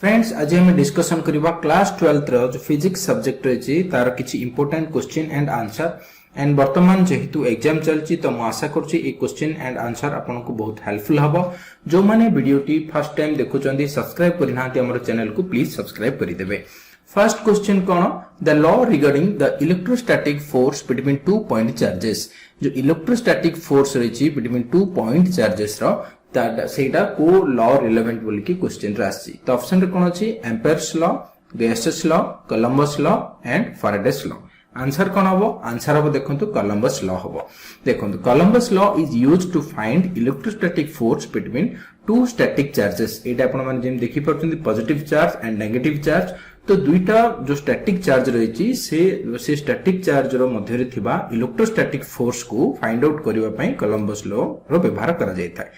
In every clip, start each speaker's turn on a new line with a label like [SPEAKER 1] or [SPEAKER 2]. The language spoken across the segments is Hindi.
[SPEAKER 1] फ्रेंड्स आज हम डिस्कशन करबा क्लास 12 रो जो फिजिक्स सब्जेक्ट रही तार किछि important question and answer and वर्तमान जेहेतु एग्जाम चलची तो मु आशा करछि ए क्वेश्चन एंड आंसर आपन को बहुत हेल्पफुल हबो। जो माने वीडियो टी फर्स्ट टाइम देखुचंदी सब्सक्राइब करिनांती हमर चैनल को प्लीज सब्सक्राइब करि देबे। फर्स्ट क्वेश्चन कोन the law regarding the electrostatic force between two point charges. जो इलेक्ट्रोस्टैटिक फोर्स रही बिटवीन टू पॉइंट चार्जेस रो सेटा को लॉ रिलेवेंट बोली की क्वेश्चन रे आसी। तो ऑप्शन रे कोन अछि Ampere's law, Gauss's law, Coulomb's law and Faraday's law. Answer कोन हबो? आंसर हबो देखंतु कोलंबस लॉ हबो। देखंतु Coulomb's law is used to find electrostatic force between two static charges. एटा आपण माने जेम देखि परछन्ती positive charge and negative charge. तो दुईटा जो स्टैटिक चार्ज रही से स्टैटिक चार्ज रो मध्य रे थिबा इलेक्ट्रोस्टैटिक फोर्स को फाइंड आउट करबा पई कोलंबस लॉ रो व्यवहार करा जाय था।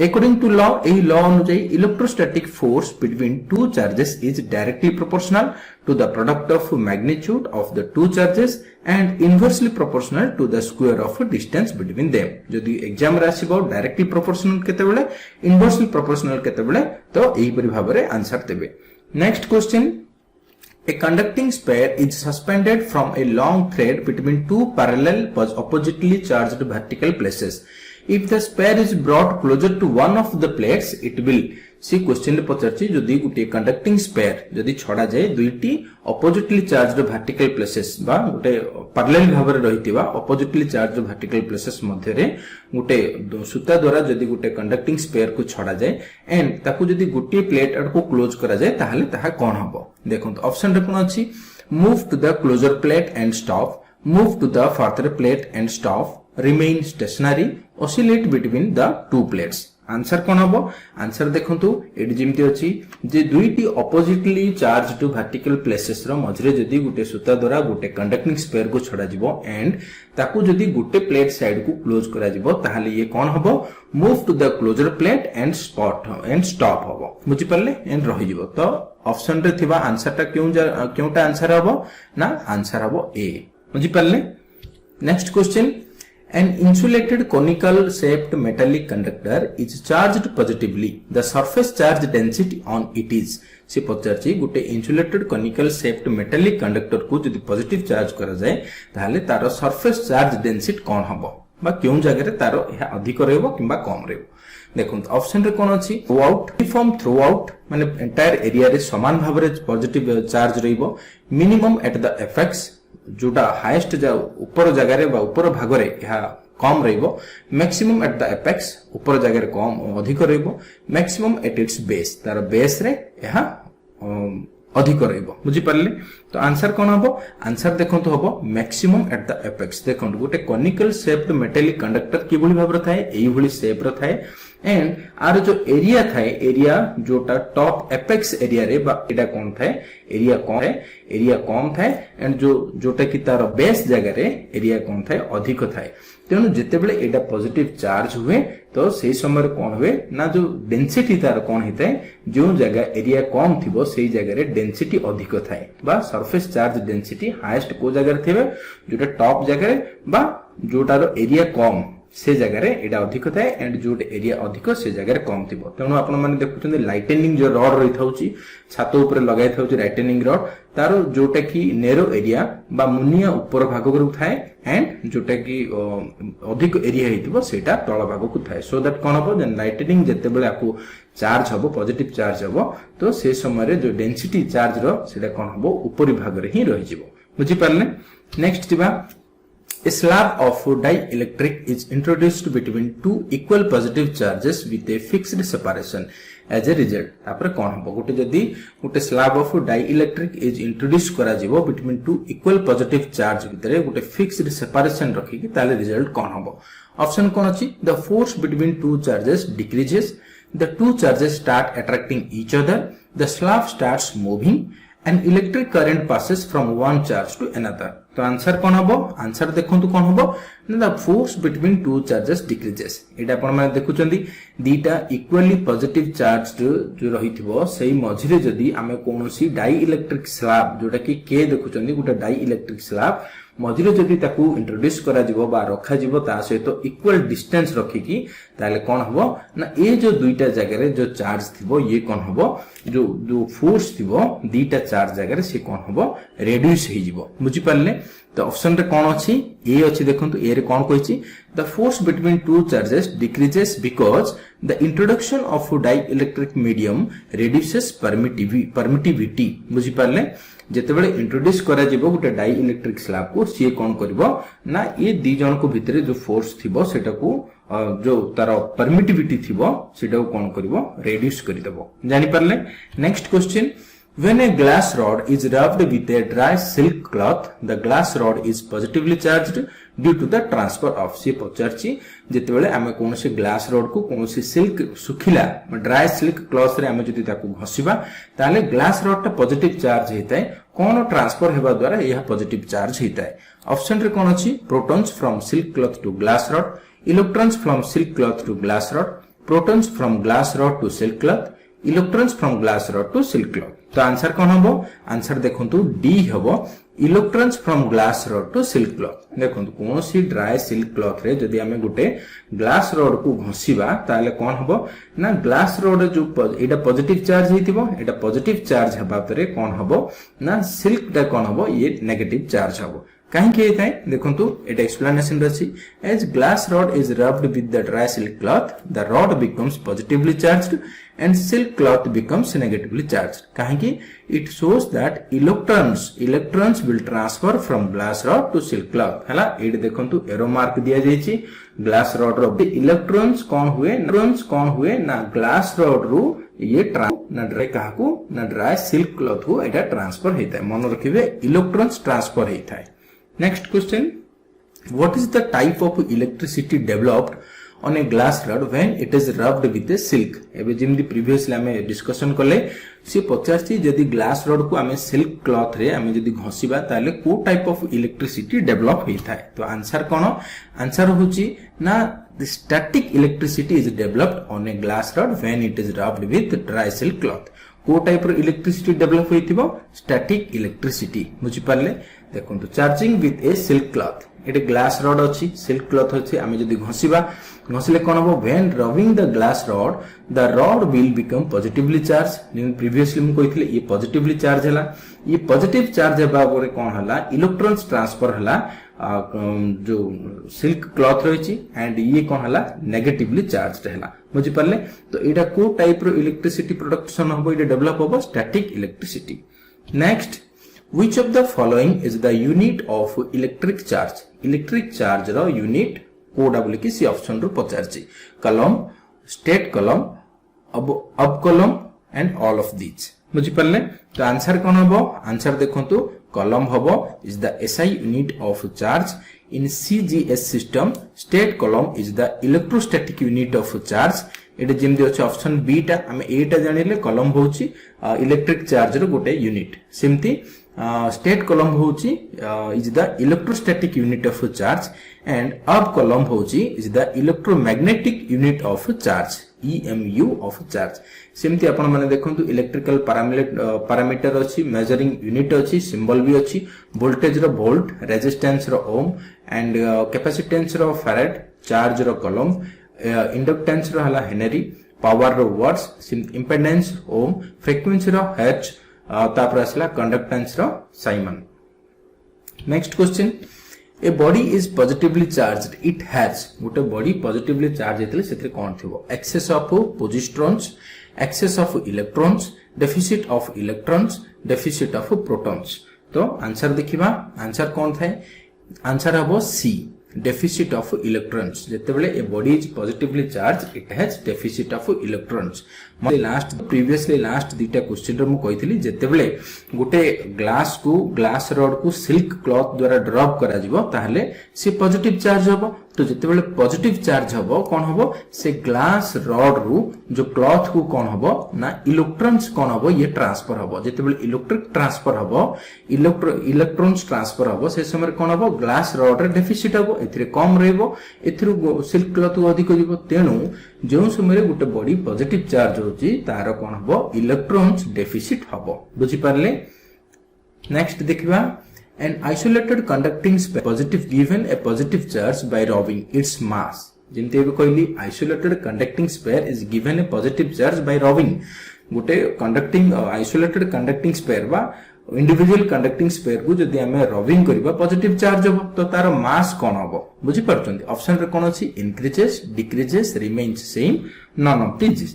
[SPEAKER 1] According to law, a law अनुଯାयी electrostatic force between two charges is directly proportional to the product of magnitude of the two charges and inversely proportional to the square of distance between them। जदि एग्जाम रे आसीबो डायरेक्टली प्रोपोर्शनल केते बेले इनवर्सली प्रोपोर्शनल केते बेले तो एही परि भाबरे आंसर देबे। Next question A conducting sphere is suspended from a long thread between two parallel oppositely charged vertical places. If the sphere is brought closer to one of the plates, it will see question पचारछि जदि गुटे कंडक्टिंग स्पेयर जदि छडा जाय दुईटी अपोजिटली चार्ज्ड वर्टिकल प्लेसेस बा गुटे पैरेलल भाबरे रहितिबा अपोजिटली चार्ज्ड वर्टिकल प्लेसेस मध्य रे गुटे सूता द्वारा जदि गुटे कंडक्टिंग स्पेयर को छडा जाय एंड ताकू जदि गुटे प्लेट को क्लोज करा जाय ताहले ताहा कोन हबो। देखंत ऑप्शन रे कोन अछि move to the closer plate and stop, move to the further plate and stop, remain stationary, oscillate between the two plates. Answer कोन हबो? आंसर देखंतु एडी जेमति अछि जे दुईटी अपोजिटली चार्ज्ड वर्टिकल प्लेसेस रो मझरे जदी गुटे सूता द्वारा गुटे कंडक्टिंग स्पेयर को छडा जिवो एंड ताकू जदी गुटे प्लेट साइड को क्लोज करा जिवो ताहाले ये कोन हबो? Move to the closer plate and stop हबो। बुझि परले एंड रहि जिवो। तो ऑप्शन रे थिबा आंसर ता क्योंटा आंसर हबो ना? आंसर हबो ए। बुझि परले। Next question An insulated conical shaped metallic conductor is charged positively. The surface charge density on it is। से पचारछि गुटे insulated conical shaped metallic conductor को जदि पॉजिटिव चार्ज करा जाय ताहाले तारो surface charge density कोन हबो बा क्यों जगह रे तारो यह अधिक रहबो किबा कम रहबो। देखो ऑप्शन रे कोन अछि थ्रूआउट, यूनिफॉर्म थ्रूआउट माने एंटायर एरिया रे समान भाव रे पॉजिटिव चार्ज रहबो, मिनिमम एट द एपेक्स जोटा हाईएस्ट ऊपर जगह रे बा ऊपर भाग रे यह कम रहइबो, मैक्सिमम एट द एपेक्स ऊपर जगह रे कम अधिक रहइबो, मैक्सिमम एट इट्स बेस तार बेस रे यह अधिक रहइबो। बुझि परले। तो आंसर कोन हबो? आंसर देखंतु हबो मैक्सिमम एट द एपेक्स। देखंतु गोटे कॉनिकल शेप्ड मेटालिक कंडक्टर किबोली भाबरे थाए एही भली शेप रो थाए एंड आर जो एरिया थाए एरिया जोटा टॉप एपेक्स एरिया रे बा एटा कोन थाए एरिया कम थाए एंड जोटा कि तार बेस जगह रे एरिया कोन थाए अधिक थाए। तेणु जेते बेले एटा पॉजिटिव चार्ज हुए तो सेही समय कोन हुए ना जो डेंसिटी तार कोन हिताए जो जगह एरिया कम थिबो सेही जगह रे डेंसिटी अधिक थाए बा सरफेस चार्ज डेंसिटी हाईएस्ट को जगह रे थिबे जोटा टॉप जगह रे बा जोटार एरिया कम से जगह रे एटा अधिक थाए एंड जो एरिया अधिक से जगह रे कम थिबो। तेणु आपण माने देखुछन्ते लाइटनिंग जो रॉड रही थाउची छात ऊपर लगाई थाउची लाइटनिंग रॉड तार जोटा कि नेरो एरिया बा मुनिया ऊपर भाग को थाए एंड जोटा कि अधिक एरिया हेतिबो सेटा तळ भाग को थाए। सो दैट कोन हबो देन लाइटनिंग जते बेले आपको चार्ज हबो पॉजिटिव चार्ज हबो तो से समय रे जो डेंसिटी चार्ज रो सेटा कोन हबो ऊपरी भाग रे ही रहि जिवो। बुझि परले। नेक्स्ट दिबा A slab of dielectric is introduced between two equal positive charges with a fixed separation as a result। तापर कोन हबो? गोटे जदी गोटे slab of dielectric is introduced करा जिवो between two equal positive charge भितरे गोटे fixed separation रखि कि ताले रिजल्ट कोन हबो? ऑप्शन कोन अछि the force between two charges decreases, the two charges start attracting each other, the slab starts moving, an electric current passes from one charge to another। तो आंसर कोन हबो? आंसर देखंतु कोन हबो ना the force between two charges decreases एटा आपण माने देखुचंदी दीटा इक्वली पॉजिटिव चार्ज जो रहिथिबो सेही मझिरे जदी आमे कोनोसी डाई इलेक्ट्रिक स्लैब जोटा कि के देखुचंदी गोटे डाई इलेक्ट्रिक स्लैब मझिरे जदी ताकू इंट्रोड्यूस करा जिवो बा रखा जिवो ता सहित इक्वल डिस्टेंस रखिकी ताले कोन हबो ना ए जो दुईटा जगह रे जो चार्ज थिबो ये कोन हबो जो फोर्स थिबो दीटा चार्ज जगह रे से कोन हबो रेड्यूस हे जिवो बुझी पारले तो ऑप्शन रे कोन अछि ए अछि देखंतु ए रे कोन कहिछि the force between two charges decreases because the introduction of dielectric medium reduces permittivity बुझी पारले जेतेबेले इंट्रोड्यूस करा जिवो गोटे डाई इलेक्ट्रिक स्लैब को सी कोन करबो ना ये दी जन को भितरे जो फोर्स थिबो सेटा को जो तार परमिटिविटी थिबो सेटा को कोन करबो रिड्यूस करि देबो जानि परले next question When a glass rod is rubbed with a dry silk cloth, the glass rod is positively charged due to the transfer of से पचारची जेतेबेले आमे कोनोसी ग्लास रॉड को कोनोसी सिल्क सुखिला ड्राई सिल्क क्लॉथ रे आमे जति ताकू घसिबा ताले ग्लास रॉड टा पॉजिटिव चार्ज हेताय कोन ट्रांसफर हेबा द्वारा यह पॉजिटिव चार्ज हेताय ऑप्शन रे कोन अछि protons from silk cloth to glass rod electrons from silk cloth to glass rod protons from glass rod to silk cloth electrons from glass rod to silk cloth तो आंसर कौन हबो आंसर देखंतु डी हबो electrons from glass rod to silk cloth देखंतु कोनोसी ड्राई सिल्क क्लॉथ रे जदी हमें गुटे ग्लास रॉड को घसिबा ताले कौन हबो ना ग्लास रॉड जो एटा पॉजिटिव चार्ज हेतिबो एटा पॉजिटिव चार्ज हेबा तरे कौन हबो ना सिल्क दा कौन हबो ये नेगेटिव चार्ज हबो कहीं के थाए देखंतु एटा एक्सप्लेनेशन रछि as glass rod is rubbed with the dry silk cloth the rod becomes positively charged and silk cloth becomes negatively charged kahi it shows that electrons will transfer from glass rod to silk cloth hela एड देखंतु एरो मार्क दिया जायछि ग्लास रॉड रो इलेक्ट्रॉन्स कोन हुए ना ग्लास रॉड रू ये ना ड्राई काकू ना ड्राई सिल्क क्लॉथ को एटा ट्रांसफर हेता है मन रखिबे इलेक्ट्रॉन्स ट्रांसफर हेता है next question what is the type of electricity developed on a glass rod when it is rubbed with a silk एबे जिमदी प्रीवियसली हमें डिस्कशन करले से 50 जदी ग्लास रॉड को हमें सिल्क क्लॉथ रे हमें जदी घसिबा ताले को टाइप ऑफ इलेक्ट्रिसिटी डेवलप होइथाय तो आंसर कोन आंसर होची ना the static electricity is developed on a glass rod when it is rubbed with dry silk cloth को टाइप रो इलेक्ट्रिसिटी डेवलप होइथिबो स्टैटिक इलेक्ट्रिसिटी बुझि पारले देखंतु charging with A silk cloth Ete glass rod अछि सिल्क क्लॉथ अछि आमे जदी घसिले कोन हबो when rubbing the glass rod the rod will become positively charge previously हम कहिथिले ये पॉजिटिवली चार्ज हला ये पॉजिटिव चार्ज हेबा परे कोन हला इलेक्ट्रॉन्स ट्रांसफर हला जो सिल्क क्लॉथ रहिछि एंड ये कोन हला नेगेटिवली चार्जड हला बुझि पारले तो एटा को टाइप रो इलेक्ट्रिसिटी प्रोडक्शन हबो एटा डेवलप हबो static electricity next which of the following is the unit of electric charge रो यूनिट कोडा बोली कि सी ऑप्शन रो पचारछि कलम स्टेट कलम अब कलम एंड ऑल ऑफ दीज बुझि पारले तो आंसर कोन हबो आंसर देखंतु कलम हबो is the SI unit of charge in CGS system statcoulomb is the electrostatic unit of charge एटा जेमदि अछि ऑप्शन बी टा हम एटा जानिले कलम होछि इलेक्ट्रिक चार्ज रो गोटे यूनिट सिमती स्टेट कलम होची is the electrostatic unit of charge and abcoulomb होची is the electromagnetic unit of charge EMU of charge सेमती आपण माने देखंतु इलेक्ट्रिकल पैरामीटर अछि मेजरिंग यूनिट अछि सिंबल भी अछि वोल्टेज रो वोल्ट रेजिस्टेंस रो ओम एंड कैपेसिटेंस रो फैराड चार्ज रो कलम इंडक्टेंस रो हला हेनरी पावर रो वाट्स इंपेडेंस ओम फ्रीक्वेंसी रो हर्ट्ज तापर असला कंडक्टेंस रो siemens next question a body is positively charged it has गोटे बॉडी पॉजिटिवली चार्ज हेतले सेते कोन थिबो excess of positrons excess of electrons deficit of electrons deficit of protons तो आंसर देखिबा आंसर कोन थाए आंसर हबो सी deficit of electrons जेतेबेले a body is positively charge it has deficit of electrons मते लास्ट प्रीवियसली लास्ट दीटा क्वेश्चन रे मु कहितली जेतेबेले गोटे ग्लास रॉड को सिल्क क्लॉथ द्वारा ड्रॉप करा जिवो ताहले से पॉजिटिव चार्ज हबो तो जितेबाला पॉजिटिव चार्ज हबो कौन हबो से ग्लास रॉड रु जो क्लॉथ को कौन हबो ना इलेक्ट्रॉन्स कौन हबो ये ट्रांसफर हबो जितेबाला इलेक्ट्रिक ट्रांसफर हबो इलेक्ट्रॉन्स ट्रांसफर हबो से समय कौन हबो ग्लास रॉड रे डेफिसिट हबो एथिरे कम रहबो एथिरु सिल्क क्लॉथ अधिक जिवो तेनु जो समय गोटे बॉडी पॉजिटिव चार्ज होची तार कौन हबो इलेक्ट्रॉन्स डेफिसिट हबो बुझी पारले नेक्स्ट देखिबा an isolated conducting sphere positive given a positive charge by rubbing its mass जेमते भी कहली isolated conducting sphere is given a positive charge by rubbing गोटे conducting isolated conducting sphere बा इंडिविजुअल कंडक्टिंग स्पेयर को जदि हमें रबिंग करबा पॉजिटिव चार्ज हो तो तार मास कोन हो बुझी परछंती ऑप्शन रे कोन अछि increases decreases remains same none of this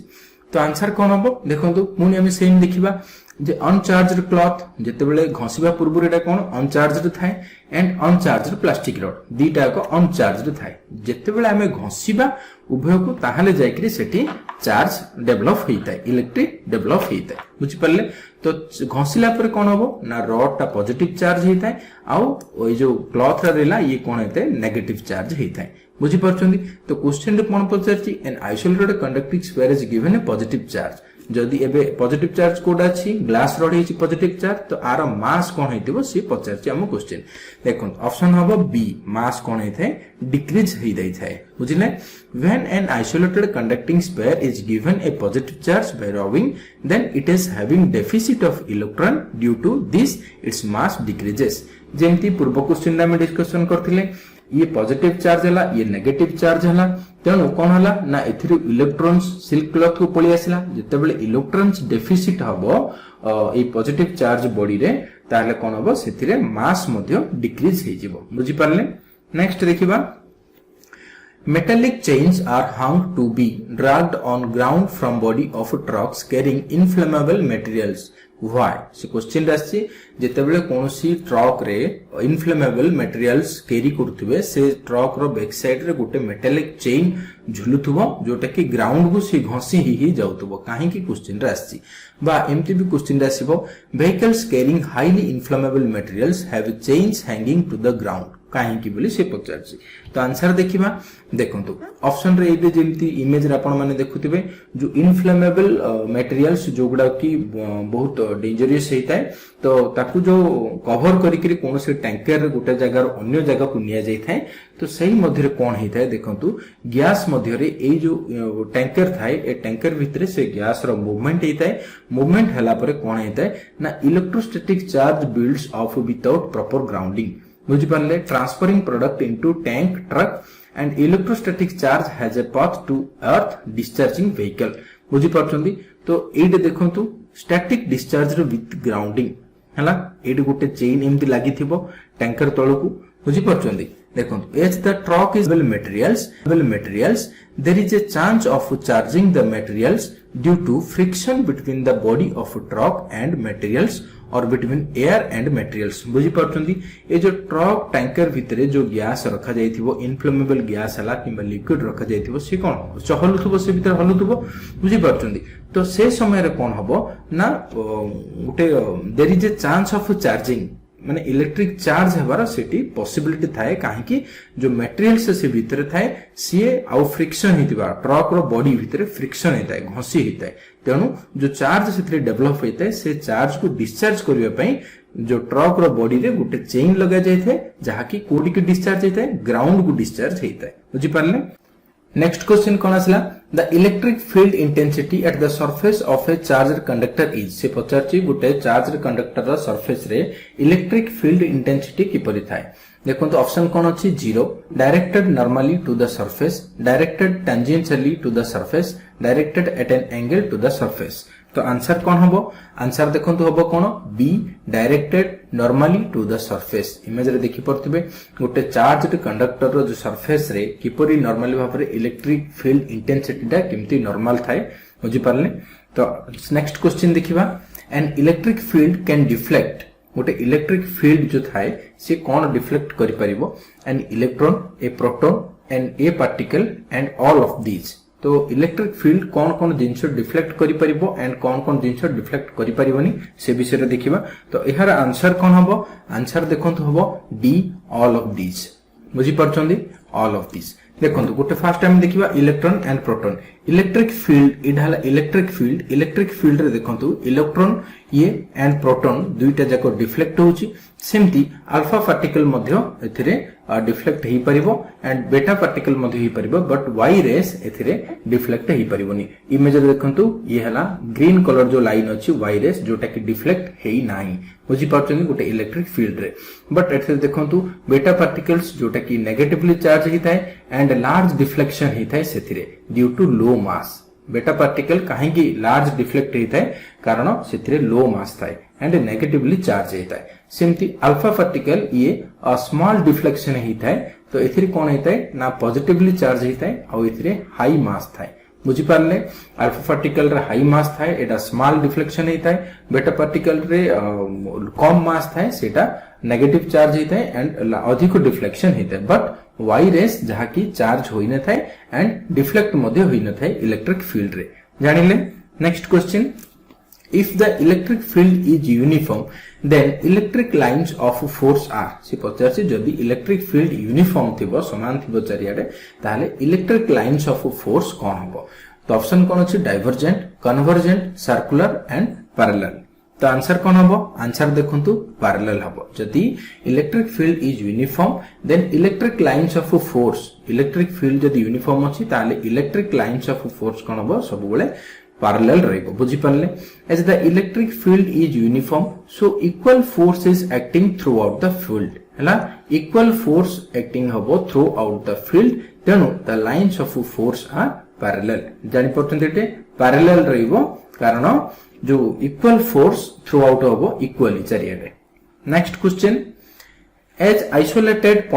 [SPEAKER 1] तो आंसर कोन हो देखंतु पुनी हमें सेम देखिबा जे अनचार्जड क्लॉथ जेते बेले घसिबा पूर्व एटा कोन अनचार्जड थाए एंड अनचार्जड प्लास्टिक रॉड दीटा को अनचार्जड थाए जेते बेले हमें घसिबा उभय को ताहाले जायकरी सेठी चार्ज डेवलप होइताय इलेक्ट्रिक डेवलप होइताय बुझि परले तो घसिला पर कोन होबो ना रॉड ता पॉजिटिव चार्ज होइताय आउ ओइ जो क्लॉथ रेला ये कोन हेते नेगेटिव चार्ज होइताय बुझि परछंती तो क्वेश्चन रे कोन पचारची an isolated conducting sphere is given a positive charge जदि एबे पॉजिटिव चार्ज कोडा अछि ग्लास रॉड हिची पॉजिटिव चार्ज तो आर मास कोन हेतिबो सी पचारछि हम क्वेश्चन देखो ऑप्शन हबो बी मास कोन हेथाय डिक्रीज हेइ दै थाय बुझिले when an isolated conducting sphere is given a positive charge by rubbing then it is having deficit of electron due to this its mass decreases जेंति पूर्व क्वेश्चन में डिस्कशन करथिले ये पॉजिटिव चार्ज हला ये नेगेटिव चार्ज हला तेणु कौन हला ना एथिरु इलेक्ट्रॉन्स सिल्क क्लॉथ को पळि आसिला जेतेबेले इलेक्ट्रॉन्स डेफिसिट हबो ए पॉजिटिव चार्ज बॉडी रे ताले कोन हबो सेथिरे मास मध्ये डिक्रीज हे जिवो बुझि पारले नेक्स्ट देखिबा metallic chains are hung to be dragged on ground from body of trucks carrying inflammable materials why से क्वेश्चन राछि जेतेबेले कोनोसी ट्रक रे इनफ्लेमेबल मटेरियल्स कैरी करथुबे से ट्रक रो बैक साइड रे गोटे मेटालिक चेन झुलुथुबो जोटा कि ग्राउंड को से घसी ही जाउथुबो काहे कि क्वेश्चन राछि बा एमती भी क्वेश्चन रासिबो vehicles carrying highly inflammable materials have chains hanging to the ground काहे कि बोली से पचारछि तो आंसर देखिबा देखंतु ऑप्शन रे एबे जेमती इमेज रे आपण माने देखुथिबे जो इनफ्लेमेबल मटेरियल्स जोगुडा कि बहुत डेंजरस हेताय तो ताकू जो कवर करिकरी कोनोसे टैंकर गोटे जगह अन्य जगह को निया जाय थाय तो सही मध्य रे कोन हेताय देखंतु गैस मध्य रे ए जो टैंकर थाय ए टैंकर भितरे से गैस रो मूवमेंट हेताय मूवमेंट हला पर कोन हेताय ना electrostatic charge builds up without proper grounding बुझि पारले transferring product into tank truck and electrostatic charge has a path to earth discharging vehicle बुझि पारछंती तो एडे देखंतु स्टैटिक डिस्चार्ज रो विथ ग्राउंडिंग हला एडे गोटे चेन एमति लागि थिबो टैंकर तळकु बुझि पारछंती देखंतु as the truck is materials there is a chance of charging the materials due to friction between the body of a truck and materials और बिटवीन एयर एंड मटेरियल्स बुझी पारछंती ए जो ट्रक टैंकर भितरे जो गैस रखा जायथिबो इनफ्लेमेबल गैस हला किबा लिक्विड रखा जायथिबो से कोन चहलुथबो से भीतर हलुथबो बुझी पारछंती तो से समय रे कोन हबो ना गुटे there is a chance of charging माने इलेक्ट्रिक चार्ज हेबार सेटी पॉसिबिलिटी थाए काहे कि जो मटेरियल्स से भीतर थाए सीए आउ फ्रिक्शन हितबा ट्रक रो बॉडी भीतर फ्रिक्शन हिताए घसी हिताए तेनु जो चार्ज सेतरे डेवलप होइताए से चार्ज को डिस्चार्ज करिया पई जो ट्रक रो बॉडी रे गुटे चेन लगा जायथे जहा कि कोडी के डिस्चार्ज हिताए ग्राउंड को डिस्चार्ज हिताए बुझि पारले नेक्स्ट क्वेश्चन कोन आसला the electric field intensity at the surface of a charged conductor is से पचारची गुटे चार्जड कंडक्टर रो सरफेस रे इलेक्ट्रिक फील्ड इंटेंसिटी किपरि थाए देखो तो ऑप्शन कोन अछि 0 directed normally to the surface directed tangentially to the surface directed at an angle to the surface तो आंसर कोन हबो आंसर देखंतु हबो कोन be directed normally to the surface image रे देखि परथिबे गोटे चार्जड कंडक्टर रो जो सरफेस रे किपरि नॉर्मली भाबरे इलेक्ट्रिक फील्ड इंटेंसिटी दा किमती नॉर्मल थाए बुझि पारले तो नेक्स्ट क्वेश्चन देखिबा an electric field can deflect गोटे इलेक्ट्रिक फील्ड जो थाए से कोन डिफ्लेक्ट करि परिबो an electron a proton and a particle and all of these तो इलेक्ट्रिक फील्ड कौन कौन जिनस डिफ्लेक्ट करि परिबो एंड कौन कौन जिनस डिफ्लेक्ट करि परिबोनी से विषय रे देखिबा तो एहार आंसर कोन हबो आंसर देखंतु हबो डी ऑल ऑफ दीज बुझि परछंदी ऑल ऑफ दिस देखो गोटे फास्ट टाइम देखिबा electron and proton electric field इढाला इलेक्ट्रिक फील्ड रे देखंतु इलेक्ट्रॉन ये एंड प्रोटॉन दुईटा जाको डिफ्लेक्ट होउची सेमती अल्फा पार्टिकल मध्य एथिरे डिफ्लेक्ट ही परिबो एंड बेटा पार्टिकल मध्य ही परिबो बट वाई रेस एथिरे डिफ्लेक्ट ही परिबोनी इमेज रे देखंतु ये हला ग्रीन कलर जो लाइन अछि वाई रेस जोटा कि डिफ्लेक्ट हेई नाही बुझी पाछन गोटे इलेक्ट्रिक फील्ड रे बट एथिरे देखंतु बेटा पार्टिकल्स जोटा कि नेगेटिवली चार्ज ही थाए एंड लार्ज डिफ्लेक्शन ही थाए सेथिरे ड्यू टू लो मास बेटा पार्टिकल कहीं लार्ज डिफ्लेक्ट होता है कारण से लो मास थाए एंड नेगेटिवली चार्ज होता है सेमती अल्फा पार्टिकल ये स्मॉल डिफ्लेक्शन होता है तो एथिरे कौन होता है ना पॉजिटिवली चार्ज होता है और एथिरे हाई मास थाए बुझी पारले अल्फा पार्टिकल रे हाई मास थाए एटा स्मॉल डिफ्लेक्शन होता है बेटा पार्टिकल रे कम मास थाए सेटा नेगेटिव चार्ज होता है एंड अधिक डिफ्लेक्शन होता है बट वाई रेस जहा की चार्ज होई न थाए एंड डिफ्लेक्ट मध्ये होई न थाए इलेक्ट्रिक फील्ड रे जानिले next question if the electric field is uniform then electric lines of force are से पचारसी जदि इलेक्ट्रिक फील्ड यूनिफॉर्म थिबो समान थिबो चारियाडे ताले इलेक्ट्रिक लाइंस ऑफ फोर्स कोन हबो तो ऑप्शन कोन अछि divergent convergent circular and parallel तो आंसर कौन हबो आंसर देखंतु पैरेलल हबो जदि electric field is uniform then electric lines of force electric field जदि यूनिफॉर्म अछि ताले इलेक्ट्रिक लाइंस ऑफ फोर्स कोन हबो सब बेले पैरेलल रहइबो बुझी पारले as the electric field is uniform so equal force is acting throughout the field हला इक्वल फोर्स एक्टिंग हबो थ्रू आउट द फील्ड तेनु the lines of force are parallel जानि परतन एटे पैरेलल रहइबो कारण जो इक्वल फोर्स थ्रू आउट हबो इक्वली चारियाडे next question as isolated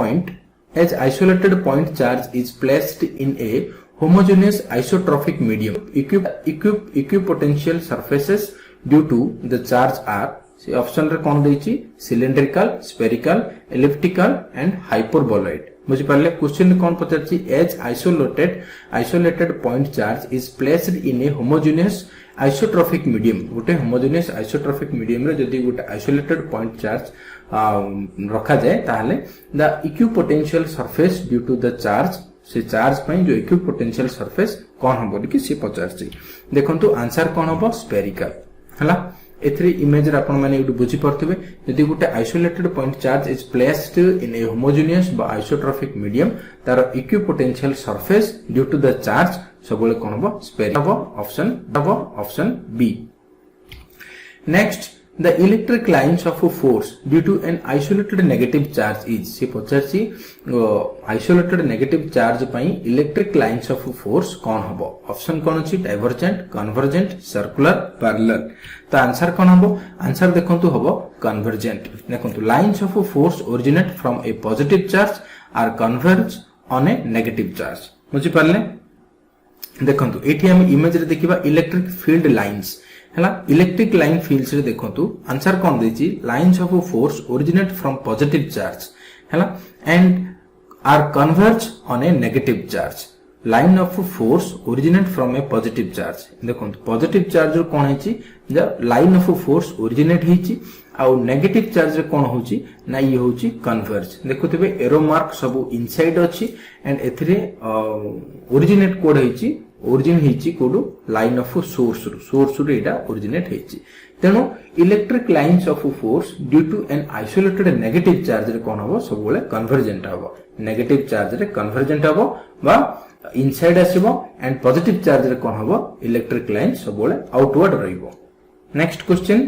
[SPEAKER 1] point charge is placed in a homogeneous isotropic medium equipotential surfaces due to the charge are से ऑप्शन रे कोन देछि cylindrical spherical elliptical and hyperboloid बुझि पारले क्वेश्चन कोन पचारछि as isolated point charge is placed in a homogeneous isotropic medium गोटे होमोजेनियस आइसोट्रोपिक मीडियम रे जदि गोटे आइसोलेटेड पॉइंट चार्ज रखा जाए ताहले the equipotential surface due to the charge से चार्ज पई जो इक्विपोटेंशियल सरफेस कोन हबो कि से पचारछि देखंतु आंसर कोन हबो स्फेरिकल हला एथरे इमेज रे आपण माने एडु बुझी परथिबे यदि गोटे isolated point charge is placed in a homogeneous बा आइसोट्रोपिक मीडियम तार equipotential surface due to the charge सबले कोन हबो spherical option B next the electric lines of a force due to an isolated negative charge is से पचारसी isolated negative charge पई electric lines of a force कौन हबो ऑप्शन कौन अछि डाइवर्जेंट कन्वर्जेंट सर्कुलर पैरेलल तो आंसर कौन हबो आंसर देखंतु हबो कन्वर्जेंट देखंतु lines of a force originate from a positive charge are converge on a negative charge बुझि पारले देखंतु एठी हम इमेज रे देखिबा इलेक्ट्रिक फील्ड लाइंस हला इलेक्ट्रिक लाइन फील्ड्स रे देखंतु आंसर कोन देछि lines of a force originate from positive charge हला and are converge on a negative charge line of force originate from a positive charge देखंतु पॉजिटिव चार्ज रो कोन हेछि ज लाइन ऑफ फोर्स ओरिजिनेट हेछि आ नेगेटिव चार्ज रे कोन होछि ना ये होछि कन्वर्ज देखुतबे एरो मार्क सब इनसाइड अछि एंड एथरे ओरिजिनेट कोड हेछि ओरिजिन हेछि कोडु लाइन ऑफ सोर्स रे एटा ओरिजिनेट हेछि तेनो electric lines of force due to an isolated negative charge रे कोन हबो सब बेले कन्वर्जेंट हबो नेगेटिव चार्ज रे कन्वर्जेंट हबो बा इनसाइड आसीबो एंड पॉजिटिव चार्ज रे कोन हबो इलेक्ट्रिक लाइन सब बेले आउटवर्ड रहिबो next question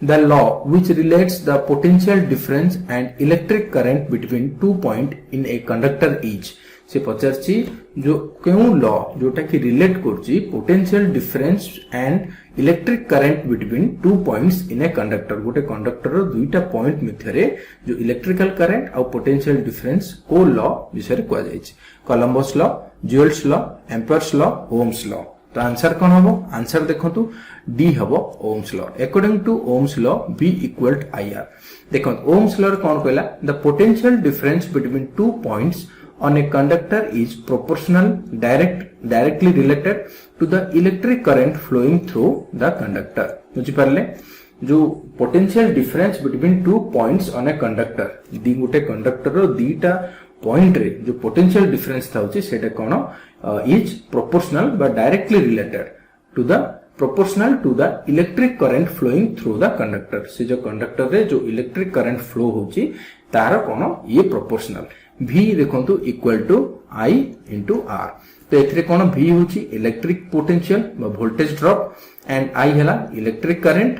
[SPEAKER 1] The law which relates the potential difference and electric current between 2 points in a conductor is से पचारछि जो केउ लॉ जोटा कि रिलेट करछि potential difference and electric current between 2 points in a conductor गोटे कंडक्टर रो दुईटा पॉइंट मध्यरे जो इलेक्ट्रिकल करंट और पोटेंशियल डिफरेंस को लॉ विषय को जायछि Coulomb's law Joule's law Ampere's law Ohm's law तो आंसर कौन हबो आंसर देखंतु डी हबो Ohm's law according to Ohm's law V equal to IR देखंतु ओम्स लॉ कौन कहला the potential difference between 2 points on a conductor is proportional directly related to the electric current flowing through the conductor बुझी पारले जो potential difference between 2 points on a conductor दी गोटे कंडक्टर रो दीटा पॉइंट रे जो पोटेंशियल डिफरेंस थाउची सेटा कोन इज प्रोपोर्शनल बा directly related to the proportional to the electric current flowing through the conductor से जो कंडक्टर रे जो इलेक्ट्रिक करंट फ्लो होची तार कोन ये प्रोपोर्शनल v देखंतु equal to I into R तो एथरे कोन v होची इलेक्ट्रिक पोटेंशियल बा वोल्टेज ड्रॉप एंड I हला इलेक्ट्रिक करंट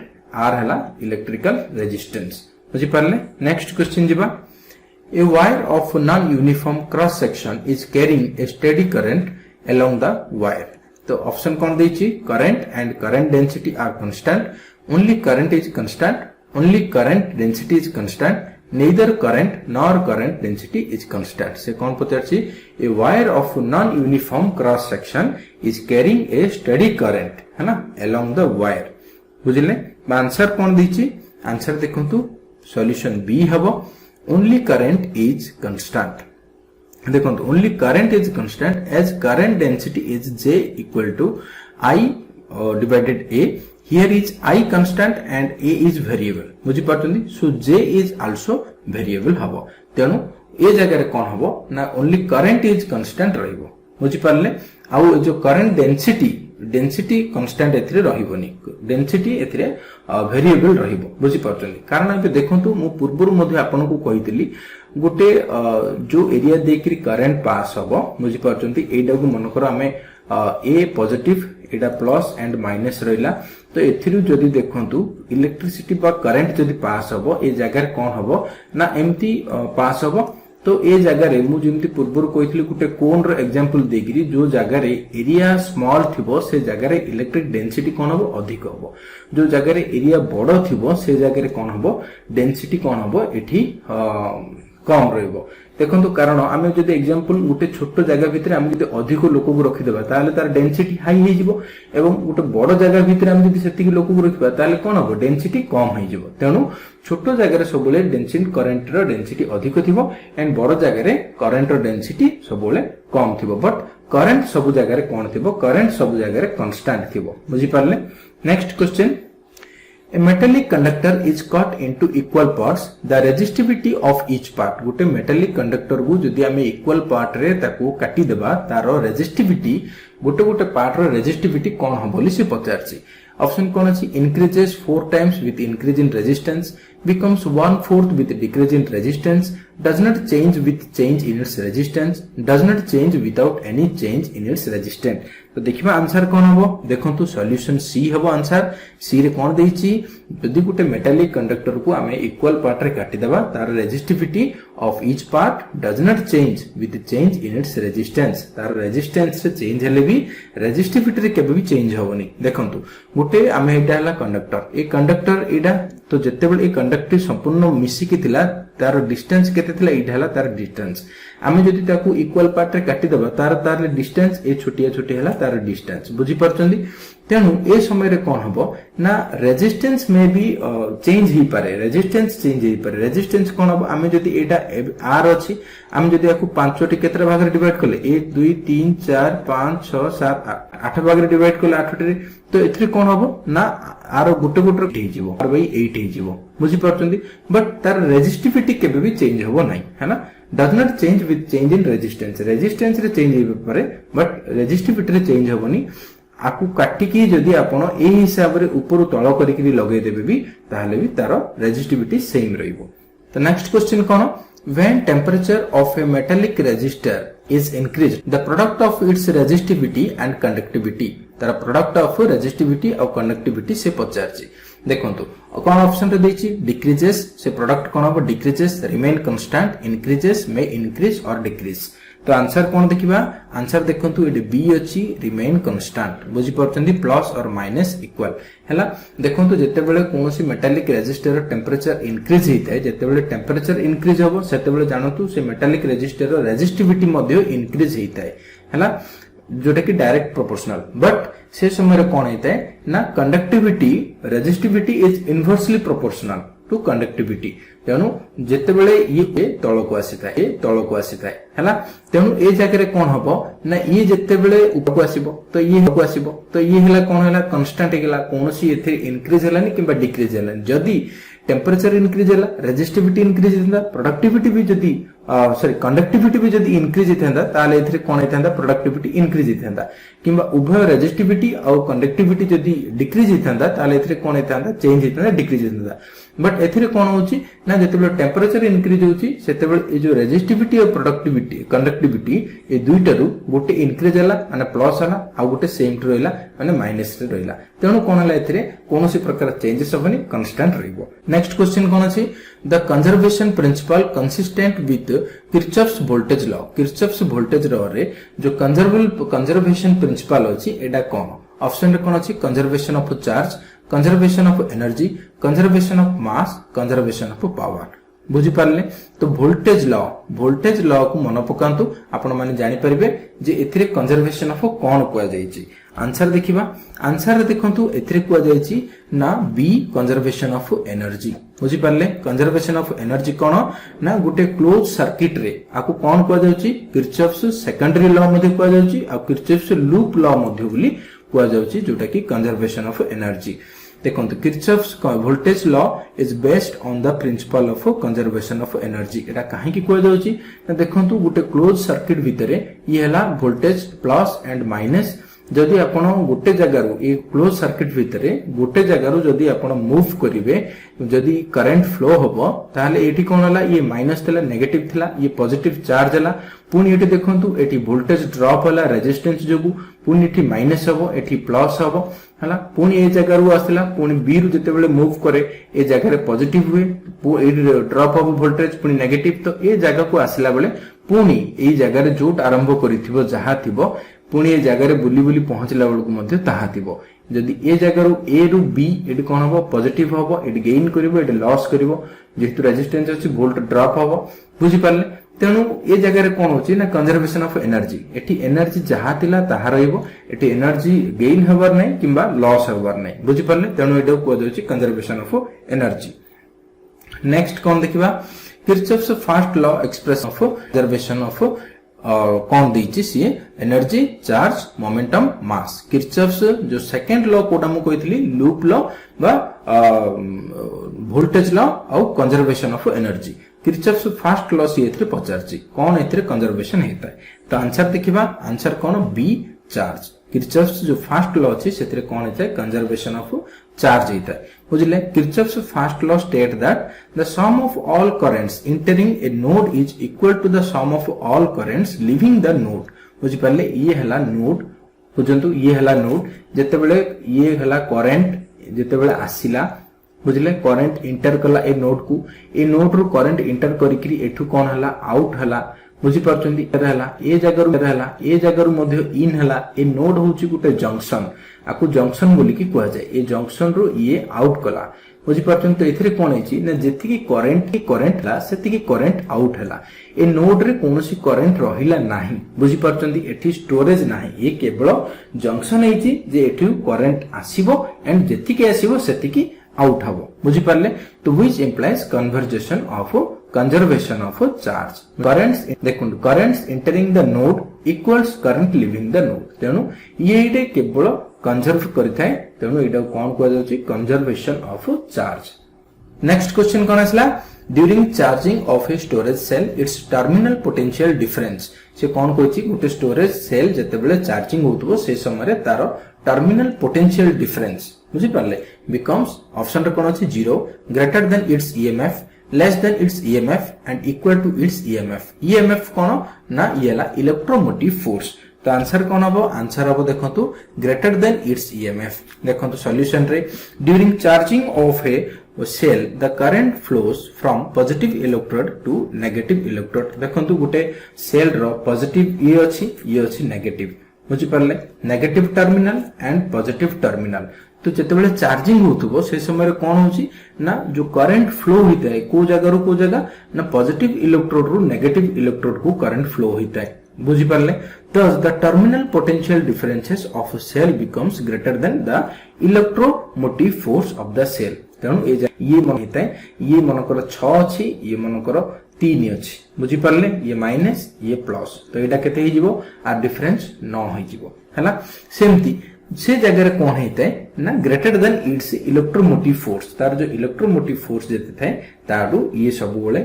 [SPEAKER 1] R हला इलेक्ट्रिकल रेजिस्टेंस बुझी पारले नेक्स्ट क्वेश्चन जिबा A wire of non-uniform cross section is carrying a steady current along the wire. तो ऑप्शन कौन देछि current and current density are constant only current is constant only current density is constant neither current nor current density is constant से कौन पचारछि a wire of non uniform cross section is carrying a steady current है ना along the wire बुझिले आंसर कौन देछि आंसर देखंतु सॉल्यूशन बी हबो ओनली करंट इज कांस्टेंट देखो only current is constant as current density is J equal to I divided A here is I constant and A is variable बुझी पारछंदी so J is also variable हबो तेनु ए जगह रे कोन हबो ना ओनली करंट इज कांस्टेंट रहइबो बुझी पारले आ जो करंट डेंसिटी कांस्टेंट एथरे रहिबोनी डेंसिटी एथरे वेरिएबल रहिबो बुझी पारछंदी कारण एबे देखंतु मु पूर्वरु मध्ये आपन को कहितली गोटे जो एरिया देखि करंट पास हबो बुझी पारछंती एडा को मन करो हमें ए पॉजिटिव एडा प्लस एंड माइनस रहिला तो एथिरु जदी देखंतु इलेक्ट्रिसिटी बा करंट जदी पास हबो ए जगह कोन हबो ना एम्ति पास हबो तो ए जगह रे मु जेमति पूर्वरु कहितली गोटे कोन रो एग्जांपल देगिरी जो जगह रे एरिया स्मॉल थिबो से जगह रे इलेक्ट्रिक डेंसिटी कोन हबो अधिक हबो जो जगह रे एरिया बड़ थिबो से जगह रे कोन हबो डेंसिटी कोन हबो एठी कम रहइबो देखंतु कारण आमे जदि एग्जांपल गोटे छोट जगह भितर हम जदि अधिक लोक को रखि देबा ताले तार डेंसिटी हाई हे जिवो एवं गोटे बड़ जगह भितर हम जदि सेति लोक को रखिबा ताले कोन हबो डेंसिटी कम हे जिवो तेनु छोट जगह रे सबले डेंसिटी करंट रो डेंसिटी अधिक थिबो एंड बड़ जगह रे करंट रो डेंसिटी सबले कम थिबो बट करंट सब जगह रे कोन थिबो करंट सब जगह रे कांस्टेंट थिबो बुझी पारले next question A metallic conductor is cut into equal parts. The resistivity of each part. गोटे metallic conductor को जदि आमे equal part रे ताको काटी देबा तारो resistivity गोटे गोटे part रो resistivity कोन हो बोली से पचारछि ऑप्शन कोन अछि increases 4 times with increase in resistance becomes 1/4 with decrease in resistance does not change with change in its resistance does not change without any change in its resistance तो देखिबा आंसर कोन हबो देखंतु सॉल्यूशन सी हबो आंसर सी रे कोन देछि जदि गोटे मेटालिक कंडक्टर को आमे इक्वल पार्ट रे काटी देबा तार resistivity of each part does not change with change in its resistance तार रेजिस्टेंस से चेंज हेले भी रेजिस्टिविटी रे केबे भी चेंज होबनी देखंतु गोटे आमे एटा हला कंडक्टर ए कंडक्टर एडा तो जतेबेले ए कंडक्टर संपूर्ण मिसी के थिला तार डिस्टेंस केते थिला एटा हला तार डिस्टेंस आमे जदि ताकू इक्वल पार्ट रे काटी देबा तार डिस्टेंस ए छोटिया छोटी हला तार डिस्टेंस बुझी परचंदी तेनु ए समय रे कोन हबो ना रेजिस्टेंस में भी चेंज ही पारे रेजिस्टेंस चेंज ही पारे रेजिस्टेंस कोन हबो आमे जदि एटा आर अछि आमे जदि याकू पांचोटी केतरा भाग रे डिवाइड करले 1 2 3 4 5 6 7 8 भाग रे डिवाइड करले 8 रे तो एथरे कोन हबो ना आर गोटे गोटे हे जिवो 4/8 हे जिवो बुझी परचंदी बट तार रेजिस्टिविटी केबे भी चेंज हबो नाही है ना does not change with change in resistance resistance रे चेंज हे पारे बट रेजिस्टिविटी रे चेंज हबोनी आकु काटी की जदि आपण ए हिसाब रे ऊपर तळ करी की लगे देबे भी ताहले भी तारो रेजिस्टिविटी सेम रहइबो तो next question cone when temperature of a metallic resistor is increased the product of its resistivity and conductivity तार प्रोडक्ट ऑफ रेजिस्टिविटी और कंडक्टिविटी से पचारछि देखंतु कोन ऑप्शन रे देछि डिक्रीजेस से प्रोडक्ट कोन हो डिक्रीजेस रिमेन कांस्टेंट इंक्रीजेस में इंक्रीज और डिक्रीज तो आंसर कोन देखिबा आंसर देखंतु एडी बी अछि रिमेन कांस्टेंट बुझी परचंदी प्लस और माइनस इक्वल हैला देखंतु जते बेले कोनोसी मेटालिक रेजिस्टर टेंपरेचर इंक्रीज हेतै जते बेले टेंपरेचर इंक्रीज होबो सेते बेले जानतु से मेटालिक रेजिस्टर रो रेजिस्टिविटी मध्ये इंक्रीज हेतै हैला जोटा कि डायरेक्ट प्रोपोर्शनल बट से समय कोन हेतै ना conductivity resistivity is inversely proportional to conductivity तेनु जते बेले ये तळ को आसीता हैला तेनु ए जगह रे कोन हबो ना ये जते बेले ऊपर को आसीबो तो ये हैला कोन हैला कांस्टेंट हेला कोनोसी एथे इंक्रीज हैलानी किबा डिक्रीज हैलानी जदी टेंपरेचर इंक्रीज हैला रेजिस्टिविटी इंक्रीज हैला प्रोडक्टिविटी भी जदी सॉरी कंडक्टिविटी भी जदी इंक्रीज हिथंदा ताले एथिरे कोन हिथंदा प्रोडक्टिविटी इंक्रीज हिथंदा किंबा उभय रेजिस्टिविटी और कंडक्टिविटी जदी डिक्रीज हिथंदा ताले एथिरे कोन हिथंदा चेंज हिथंदा डिक्रीज हिथंदा बट एथिरे कोन होची ना जतेबे टेंपरेचर इंक्रीज होची सेतेबे ए जो रेजिस्टिविटी और प्रोडक्टिविटी कंडक्टिविटी ए दुईटारु गोटे इंक्रीज हला माने प्लस हला आ गोटे सेम रहिला माने माइनस रे रहिला तेणु कोन हला एथिरे कोनोसी प्रकार चेंजेस होबनी कांस्टेंट रहइबो नेक्स्ट क्वेश्चन कोन अछि the conservation principle consistent with Kirchhoff's voltage law Kirchhoff's voltage law रे जो कंजर्वेशन प्रिंसिपल अछि एडा कोन ऑप्शन रे कोन अछि conservation of charge conservation of energy conservation of mass conservation of power बुझी पारले तो वोल्टेज लॉ को मन पकांतु आपण माने जानि परिबे जे एथिरे कंजर्वेशन ऑफ कोन कुआ जाईची आंसर देखिबा आंसर रे देखंतु एथिरे कुआ जाईची ना बी कंजर्वेशन ऑफ एनर्जी बुझी पारले कंजर्वेशन ऑफ एनर्जी कोन ना गुटे क्लोज सर्किट रे आकु कोन कुआ जाईची किर्चॉफ्स सेकेंडरी लॉ मध्ये कुआ जाईची आ किर्चॉफ्स लूप लॉ मध्ये बोली कुआ जाईची जोटा की कंजर्वेशन ऑफ एनर्जी देखंतु Kirchhoff's voltage law is based on the principle of conservation of energy एटा काहे की कोइ जाउची ना देखंतु गुटे क्लोज सर्किट भितरे ये हला वोल्टेज प्लस एंड माइनस जदि आपण गोटे जगारु ए क्लोज सर्किट भितरे गोटे जगारु जदि आपण मूव करिवे जदि करंट फ्लो होबो ताले एठी कोन हला ये माइनस थला नेगेटिव थला ये पॉजिटिव चार्ज हला पुनी एठी देखंतु एठी वोल्टेज ड्रॉप हला रेजिस्टेंस जोगु पुनी एठी माइनस होबो एठी प्लस होबो हला पुनी ए जगारु आसला पुनी बी रु जते बेले मूव करे ए जगारे पॉजिटिव हुए ए ड्रॉप होबो वोल्टेज पुनी नेगेटिव तो ए जगह को आसला बेले पुनी ए जगारे जोट आरंभ करिथिबो जहा थिबो पुनी ए जगारे बुली बुली पहुंचला बेलकु मध्ये ताहा थिबो जदि ए जगारु ए रु बी एडी कोन होबो पॉजिटिव होबो एडी गेन करिवो एडी लॉस करिवो जेतु रेजिस्टेंस अछि वोल्ट ड्रॉप होबो बुझी पारले तेनु ए जगारे कोन होची ना कंजर्वेशन ऑफ एनर्जी एठी एनर्जी जहा थिला ताहा रहिबो एठी एनर्जी गेन होबर नै किबा लॉस होबर नै बुझी पारले तेनु एडो को दोची कंजर्वेशन ऑफ एनर्जी नेक्स्ट कोन देखिबा Kirchhoff's first law express of conservation of कौन दीची C energy charge momentum mass Kirchhoff's जो सेकंड लॉ कोटा मु कहितली लूप लॉ बा वोल्टेज लॉ और conservation of energy Kirchhoff's first law सी एथरे पचारची कौन एथरे कंजर्वेशन हेता है तो आंसर देखिबा आंसर कौन बी चार्ज किर्चॉफ्स जो फर्स्ट लॉ अछि सेथरे कौन हेता है कंजर्वेशन ऑफ चार्ज हेता है बुझले Kirchhoff's first law state that the sum of all currents entering a node is equal to the sum of all currents leaving the node बुझि पाले ये हला नोड बुझंतु ये हला नोड जते बेले ये हला करंट जते बेले आसिला बुझले करंट इंटर कला ए नोड रो करंट इंटर करिकरी एठु कोन हला आउट हला बुझी परचंदी रहला ए जगरु मध्ये इन हला ए नोड होची गुटे जंक्शन आकु जंक्शन बोली की कुआ जाय ए जंक्शन रो ये आउट कला बुझी परचंदी तो एथिरे कोन हेची ना जेति की करंट ला सेति की करंट आउट हला ए नोड रे कोनोसी करंट रहिला नाही बुझी परचंदी एठी स्टोरेज नाही ए केवल जंक्शन हेची जे एठी करंट आसीबो एंड जेति की आसीबो सेति की आउट हबो बुझी परले तो which implies conversation of conservation of charge currents देखुन currents entering the node equals current leaving the node तेनु ये केवल कंजर्व करिथाय तेनु एटा कोन को जाउची conservation of charge next question कोन आसला during charging of a storage cell its terminal potential difference से कोन कहछि गुटे स्टोरेज सेल जते बेले चार्जिंग होतबो से समय रे तारो टर्मिनल पोटेंशियल डिफरेंस बुझी पारले बिकम्स ऑप्शन रे कोन अछि 0 greater than it's EMF less than its EMF and equal to its EMF EMF कोन ना येला इलेक्ट्रोमोटिव फोर्स तो आंसर कोन हबो आंसर हबो देखंतु ग्रेटर देन इट्स EMF देखंतु सॉल्यूशन रे during charging of A cell the current flows from positive electrode to negative electrode देखंतु गुटे सेल रो पॉजिटिव ये अछि नेगेटिव बुझि परले negative terminal and positive terminal तो जेतेबेले चार्जिंग होतबो से समय रे कोन होची ना जो करंट फ्लो होइता है को जगह रो को जगह ना पॉजिटिव इलेक्ट्रोड रो नेगेटिव इलेक्ट्रोड को करंट फ्लो होइता है बुझी Parle thus the terminal potential differences of a cell becomes greater than the electromotive force of the cell तेणु ये मन होता है ये मनकर 6 अछि ये मनकर 3 अछि बुझी पारले ये माइनस ये प्लस तो एटा केते हि जिवो आ डिफरेंस 9 हि जिवो हला सेमती से जगह रे कोन हेते ना greater than it's electromotive force तार जो इलेक्ट्रोमोटिव फोर्स जेते थाए ताडू ये सब बोले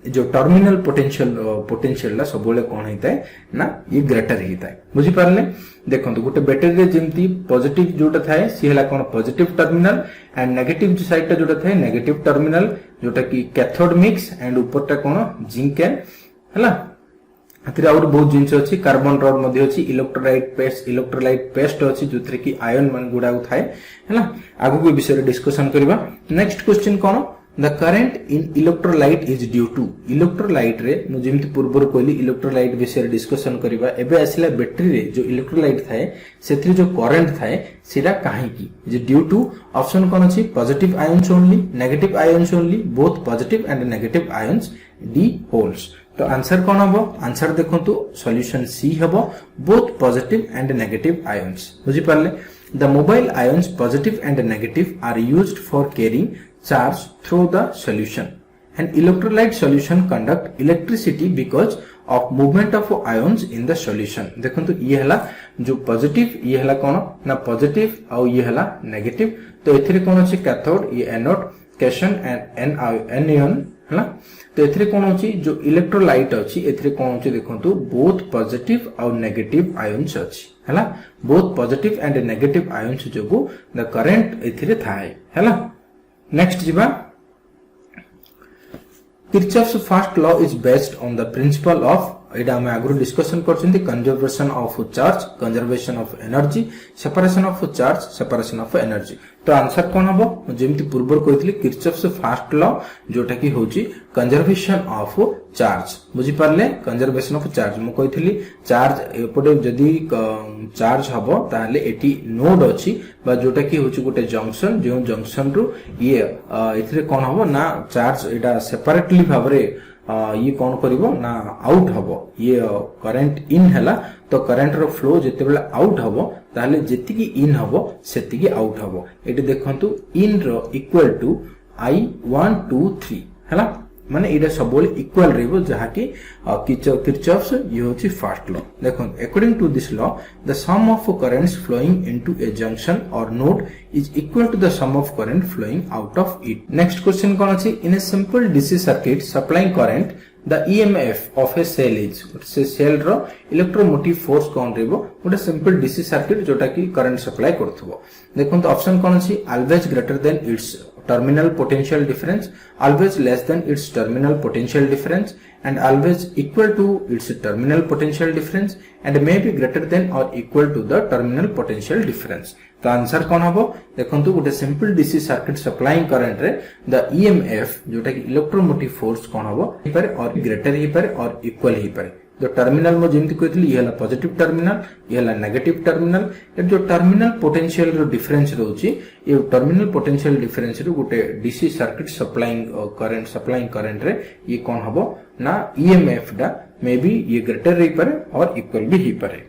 [SPEAKER 1] जो टर्मिनल पोटेंशियल सब कौन होता है ना ये ग्रेटर होता है बुझी पारले देखो गोटे बैटेरी रे जेमती पॉजिटिव जोटा थाए सी हला कोन पॉजिटिव टर्मिनल एंड नेगेटिव जो साइड टा जोटा थाए नेगेटिव टर्मिनल जोटा की कैथोड मिक्स एंड ऊपर टा कोन जिंक हला अतिर और बहुत जिंस अछि कार्बन रॉड मध्ये अछि इलेक्ट्रोलाइट पेस्ट अछि जोथरे की आयन मान गुडा थाए हला आगु को विषय डिस्कशन करबा नेक्स्ट क्वेश्चन कोन the current in electrolyte is due to electrolyte रे मु जेमति पूर्वर कहली इलेक्ट्रोलाइट विषय डिस्कशन करबा एबे आसिला बैटरी रे जो इलेक्ट्रोलाइट थाए सेथि जो करंट थाए सेरा काहे की जे ड्यू टू ऑप्शन कोन अछि positive ions only negative ions only both positive and negative ions D holes तो आंसर कौन हबो आंसर देखंतु सॉल्यूशन सी हबो both positive and negative ions बुझी पारले the mobile ions positive and negative are used for carrying charge through the solution and electrolyte solution conduct electricity because of movement of ions in the solution देखंतु ये हला जो पॉजिटिव ये हला कोन ना पॉजिटिव और ये हला नेगेटिव तो एथिरे कोन अछि कैथोड ये एनोड कैशन एंड एनियन हला तो एथिरे कोन अछि जो इलेक्ट्रोलाइट अछि एथिरे कोन अछि देखंतु बोथ पॉजिटिव और नेगेटिव आयन्स अछि हला both positive and negative ions जोगु द करंट एथिरे थाए हला नेक्स्ट जीवा Kirchhoff's first law is based on the principle of एडा हम आगु डिस्कशन करछन्ती conservation of charge conservation of energy separation of charge separation of energy तो आंसर कोन हबो जेमति पूर्वर कहितली किर्चॉफ्स फर्स्ट लॉ जोटा की होची कंजर्वेशन ऑफ चार्ज बुझी पारले कंजर्वेशन ऑफ चार्ज मु कहितली चार्ज एपटे जदी चार्ज हबो ताले एटी नोड अछि बा जोटा की होची गोटे जंक्शन जो जंक्शन रु ये एथिरे कोन हबो ना चार्ज एडा सेपरेटली भाबरे ये कौन करिवो ना आउट हबो ये करंट इन हला तो करंट रो फ्लो जेते बेला आउट हबो ताले जेति की इन हबो सेति की आउट हबो एटी देखंतु इन रो इक्वल टू आई 1 2 3 हला माने एटा सबोले इक्वल रहबो जहा की किर्चॉफ्स ये होची फर्स्ट लॉ देखो according to this law the sum of currents flowing into a junction और node is equal to the sum of current flowing out of it. Next question कौन अछि in a simple DC circuit supplying current the EMF of a cell is से सेल रो इलेक्ट्रोमोटिव फोर्स कौन रहबो गोटे सिंपल DC सर्किट जोटा की करंट सप्लाई करथबो देखो तो ऑप्शन कौन अछि always greater than its terminal potential difference always less than its terminal potential difference and always equal to its terminal potential difference and may be greater than or equal to the terminal potential difference तो आंसर कौन हबो देखंतु गोटे simple DC circuit supplying current रे द ईएमएफ जोटा कि इलेक्ट्रोमोटिव फोर्स कौन हबो ही पारे और ग्रेटर ही पारे और इक्वल ही पारे जो टर्मिनल मो जेमति कहतली ये हला पॉजिटिव टर्मिनल ये हला नेगेटिव टर्मिनल ए जो टर्मिनल पोटेंशियल रो डिफरेंस रहउची ये टर्मिनल पोटेंशियल डिफरेंस रो गोटे डीसी सर्किट सप्लाइंग करंट रे ये कौन हबो ना ईएमएफ डा मे बी ये ग्रेटर ही पारे और इक्वल भी ही पारे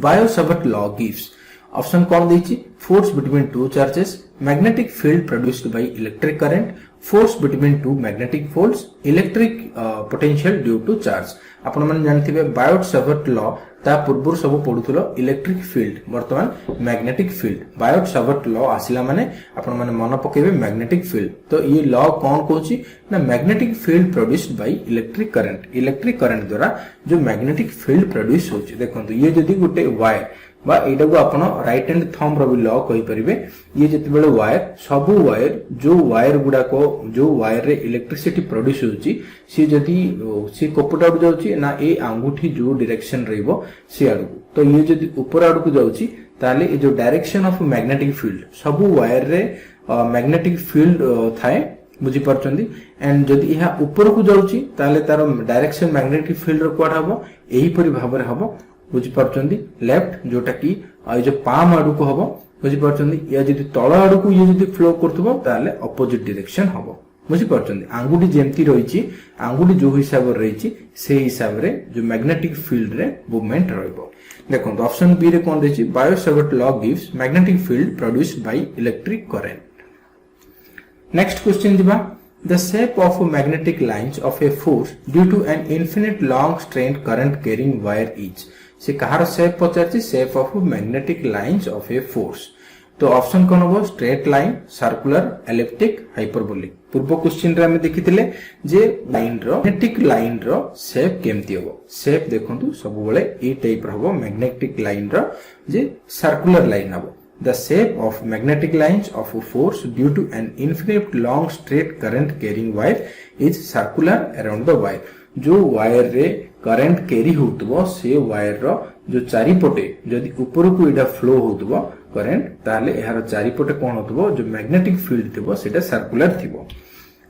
[SPEAKER 1] बायो-सावर्ट लॉ गिव्स ऑप्शन कौन देछि force between two charges magnetic field produced by electric current force between two magnetic poles electric potential due to charge आपण मन जानथिबे बायो-सावर्ट लॉ ता पूर्व सब पढुथलो इलेक्ट्रिक फील्ड वर्तमान मैग्नेटिक फील्ड बायो-सावर्ट लॉ आसिला माने आपण माने मन पकेबे मैग्नेटिक फील्ड तो ये लॉ कौन कहूची ना magnetic field produced by electric current द्वारा जो मैग्नेटिक फील्ड प्रोड्यूस होची देखंतु ये जदी गुटे वायर बा एटा को आपण राइट हैंड थंब रो भी लॉ कहि परिबे ये जति बेले वायर सब वायर जो वायर गुडा को जो वायर रे इलेक्ट्रिसिटी प्रोड्यूस होची सी जदी सी कोपटा उड जाउची ना ए अंगूठी जो डायरेक्शन रहइबो सी आडू तो ये जदी ऊपर आडू को जाउची ताले ए जो डायरेक्शन ऑफ मैग्नेटिक फील्ड सब वायर रे मैग्नेटिक फील्ड थाए बुझी परचंदी एंड जदी यहा ऊपर को जाउची ताले तार डायरेक्शन मैग्नेटिक फील्ड रो कोड हबो एही परि भाबरे हबो बुझी परचंदी लेफ्ट जोटा की आ जो पाम आडू को हबो बुझी परचंदी या जदी तळ आडू को ये जदी फ्लो करथबो ताले अपोजिट डायरेक्शन हबो बुझी परचंदी आंगुठी जेमती रहिची आंगुठी जो हिसाब रे रहिची से हिसाब रे जो मैग्नेटिक फील्ड रे मूवमेंट रहइबो देखो ऑप्शन बी रे कोन देछि Biot Savart law gives magnetic field produced by electric current next question दिबा The shape of magnetic lines of a force due to an infinite long strained current carrying wire is से कहार शेप पचारछि shape of magnetic lines of a force तो ऑप्शन कौन हो straight line circular elliptic hyperbolic पूर्व क्वेश्चन रे हम देखिथिले जे लाइन रो मैग्नेटिक लाइन रो शेप केमती हो शेप देखंतु सब बेले ए टाइप रहबो मैग्नेटिक लाइन रो जे सर्कुलर लाइन हबो the shape of magnetic lines of a force due to an infinite long straight current carrying wire is circular around the wire जो वायर रे करंट कैरी होतबो से वायर रो जो चारिपटे जदि ऊपर को एडा फ्लो होतबो करंट ताले एहार चारिपटे कोन होतबो जो मैग्नेटिक फील्ड थिबो सेटा सर्कुलर थिबो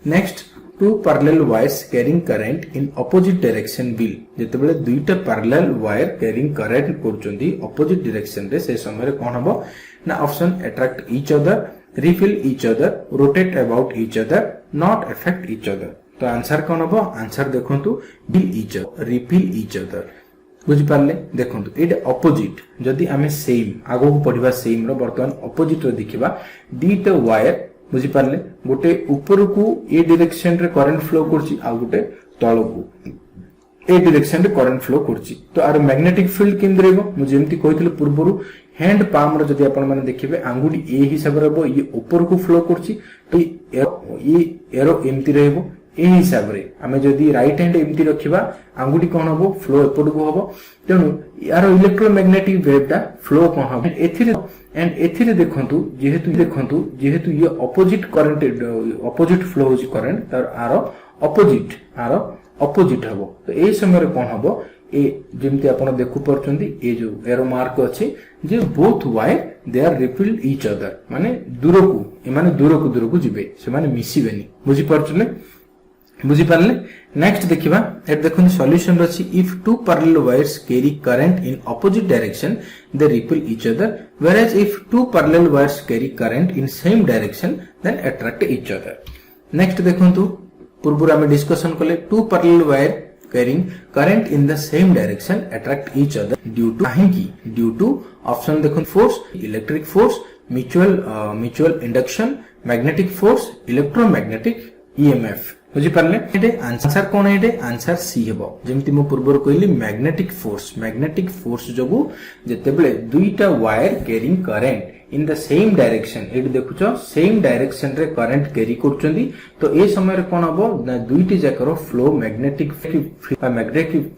[SPEAKER 1] next two parallel wires carrying current in opposite direction will जेतेबेले दुईटा पैरेलल वायर कैरिंग करंट करचोंदी ऑपोजिट डायरेक्शन रे से समय रे कोन हबो ना option attract each other repel each other rotate about each other not affect each other तो आंसर कौन हम आंसर देखंतु will each other repel each other बुझी पारले देखंतु एटा ऑपोजिट जदी आमे सेम आगो को पढिबा सेम रो वर्तमान ऑपोजिट रो देखिबा दीटा वायर बुझी पारले गोटे ऊपर को ए डायरेक्शन रे करंट फ्लो करछि आ गोटे तळ को ए डायरेक्शन रे करंट फ्लो करछि तो आर मैग्नेटिक फील्ड केम रहबो मु जेमति कहितले पूर्वरु हैंड पाम रो जदी आपण माने देखिबे आंगुडी ए हिसाब रे रहबो ये ऊपर को फ्लो करछि तो ये एरो एमति रहबो ए हिसाब रे हमें जदी राइट हैंड एमति रखिबा आंगुडी कोन हबो फ्लो एपड को हबो तेनु यार इलेक्ट्रोमैग्नेटिक वेव टा फ्लो कोन हबो एथिरे देखंतु जेहेतु ये ऑपोजिट करंट ऑपोजिट फ्लो होची करंट तार आरो ऑपोजिट हबो तो ए समय रे कोन हबो ए जेमति आपण देखु परचंदी ए जो एरो मार्क अछि जे both wire they are repel each other माने दूर को जिबे से माने मिसिबेनी बुझी परचले बुझी पारले नेक्स्ट देखिबा एट देखन सॉल्यूशन रछि if two parallel wires carry current in opposite direction they repel each other whereas if two parallel wires carry current in same direction then attract each other next देखंतु पूर्व हम डिस्कशन कले two parallel wire carrying current in the same direction attract each other due to option देखो force electric force mutual induction magnetic force electromagnetic EMF बुझी पारले एटे आंसर कोन एटे आंसर सी हेबो जेमति मो पूर्वर कहली मैग्नेटिक फोर्स जगु जेतेबेले दुईटा wire carrying current in the same direction एट देखुचो सेम डायरेक्शन रे करंट कैरी करचंदी तो ए समय रे कोन हबो ना दुईटी जाकर flow magnetic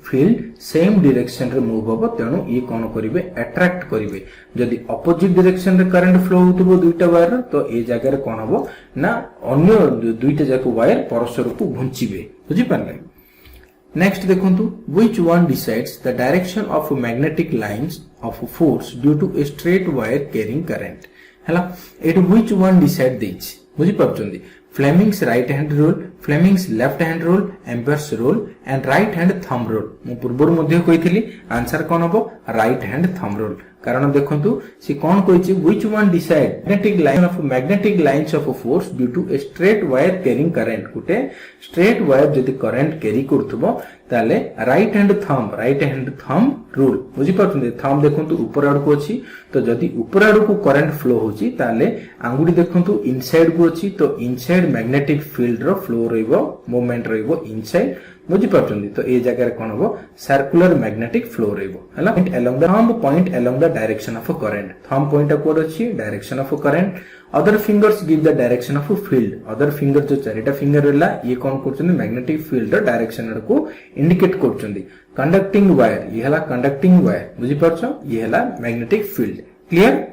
[SPEAKER 1] field same direction रे मूव हबो तेनु ए कोन करिवे अट्रैक्ट करिवे जदी ऑपोजिट डायरेक्शन रे करंट फ्लो होतबो दुईटा वायर तो ए जगह रे कोन हबो ना अन्य दुईटा जाक वायर परस्पर को घुंचिबे बुझी पारले नेक्स्ट देखंतु which one decides the direction of magnetic lines of force due to a straight wire carrying current हला एट which one decide देछि बुझी परचंदी Fleming's right hand rule, Fleming's left hand rule, Ampere's rule and right hand thumb rule मु पूर्वर मध्ये कहितली आंसर कोन हबो right hand thumb rule कारण देखंतु सी कोन कहिछि which one decide magnetic lines of a force due to a straight wire carrying current Gute straight wire जदि करंट कैरी करथबो ताले राइट हैंड थंब रूल बुझी परछन थंब देखंतु ऊपर आड़ को अछि तो जदि ऊपर आड़ को करंट फ्लो होछि ताले आंगुडी देखंतु इनसाइड को अछि तो इनसाइड मैग्नेटिक फील्ड रो फ्लो रहइबो मूवमेंट रहइबो इनसाइड बुझी परछन तो ए जगह रे कोन हबो सर्कुलर मैग्नेटिक फ्लो रहइबो हला point along the direction of a current thumb point अकोड अछि direction of a current other fingers give the direction of field other finger जो चारिटा फिंगर रहला ये कोन करछन मैग्नेटिक फील्ड रो डायरेक्शन को इंडिकेट करछन कंडक्टिंग वायर ये हला कंडक्टिंग वायर बुझी परछो ये हला मैग्नेटिक फील्ड क्लियर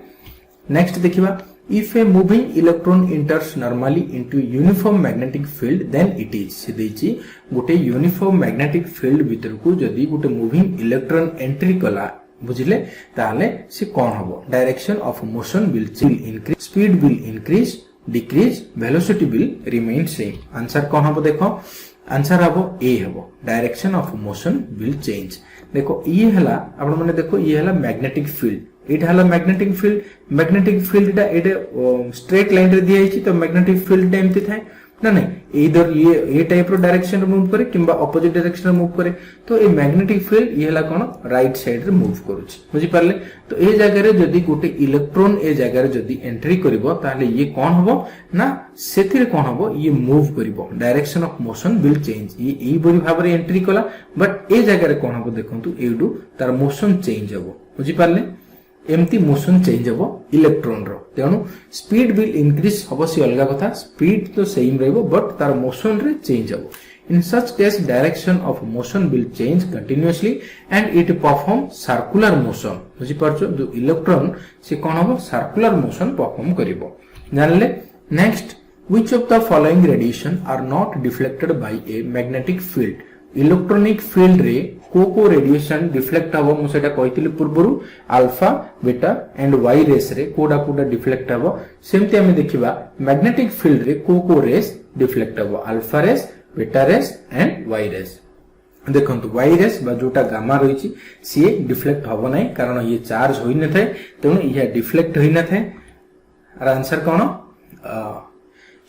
[SPEAKER 1] नेक्स्ट देखिबा if a moving electron enters normally into uniform magnetic field then it is से देछि गोटे यूनिफॉर्म मैग्नेटिक फील्ड भीतर को जदी गोटे मूविंग इलेक्ट्रॉन एंट्री कला बुझिले ताले से कोन हबो direction of motion will increase speed will increase decrease velocity will remain same answer कोन हबो देखो आंसर हबो ए हबो direction of motion will change देखो ये हला आपण माने देखो ये हला मैग्नेटिक फील्ड एटा हला मैग्नेटिक फील्ड टा एटा स्ट्रेट लाइन रे दिया हिची तो मैग्नेटिक फील्ड एमती थाए ना नहीं इधर ये टाइप रो डायरेक्शन रे मूव करे किंबा ऑपोजिट डायरेक्शन रे मूव करे तो ए मैग्नेटिक फील्ड ये हला कोन राइट साइड रे मूव करूची बुझी पारले तो ए जगह रे जदी गोटे इलेक्ट्रॉन ए जगह रे जदी एंट्री करबो ताले ये कोन हबो ना सेथिरे कोन हबो ये मूव करबो direction of motion will change ये एई बरी भाबरे एंट्री कला बट ए जगह रे कोन हबो देखंतु एडू तार मोशन चेंज हबो बुझी पारले एमती मोशन चेंज हम इलेक्ट्रोन तेणु स्पीड विल इंक्रीज हम सी अलग कथा स्पीड तो सेम रहिबो बट तार मोशन रे चेंज हम in such case direction of motion will change continuously and it perform circular motion बुझी पारछो जो इलेक्ट्रॉन से कोन हम सर्कुलर मोशन परफॉर्म करिवो जानले next which of the following radiation are not deflected by a magnetic field electronic field रे को रेडिएशन डिफ्लेक्ट हबो मु सेटा कहितली पूर्वरु alpha beta and Y rays रे कोडा डिफ्लेक्ट हबो सेमति हम देखिबा मैग्नेटिक फील्ड रे को रेस डिफ्लेक्ट हबो alpha rays beta rays and Y rays देखंतु वाई रेस बा जोटा गामा रहिछि सी डिफ्लेक्ट हबो नै कारण ये चार्ज होई न थाए तेणु ये डिफ्लेक्ट होई न थाए आर आंसर कोन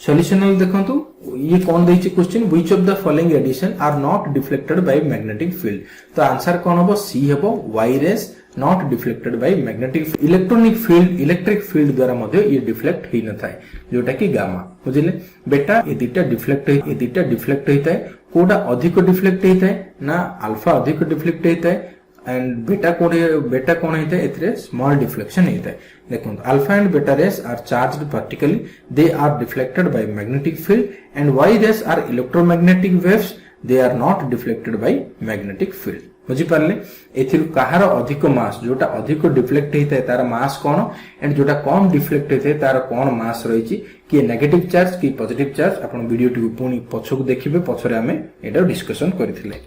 [SPEAKER 1] सॉल्यूशन देखंतु ये कौन देछि question which of the following radiation are not deflected by magnetic field तो आंसर कौन हबो सी हबो Y rays not deflected by magnetic electronic field electric field द्वारा मध्ये ये डिफ्लेक्ट होई न थाए जोटा कि गामा बुझिले बेटा ए दिटा डिफ्लेक्ट होई थाए कोडा अधिक डिफ्लेक्ट होई थाए ना अल्फा अधिक डिफ्लेक्ट होई थाए एंड बेटा कौन होता है एथरे स्मॉल डिफ्लेक्शन होता है देखो alpha and beta rays are charged particles they are deflected by magnetic field and Y rays are electromagnetic waves they are not deflected by magnetic field बुझी पारले एथिरु कहार अधिक मास जोटा अधिक डिफ्लेक्ट होता है तार मास कौन एंड जोटा कम डिफ्लेक्ट होता है तार कौन मास रही कि नेगेटिव चार्ज कि पॉजिटिव चार्ज आपण वीडियो टी पुणी पछकु देखिबे पछरे हमें एटा डिस्कशन करथिले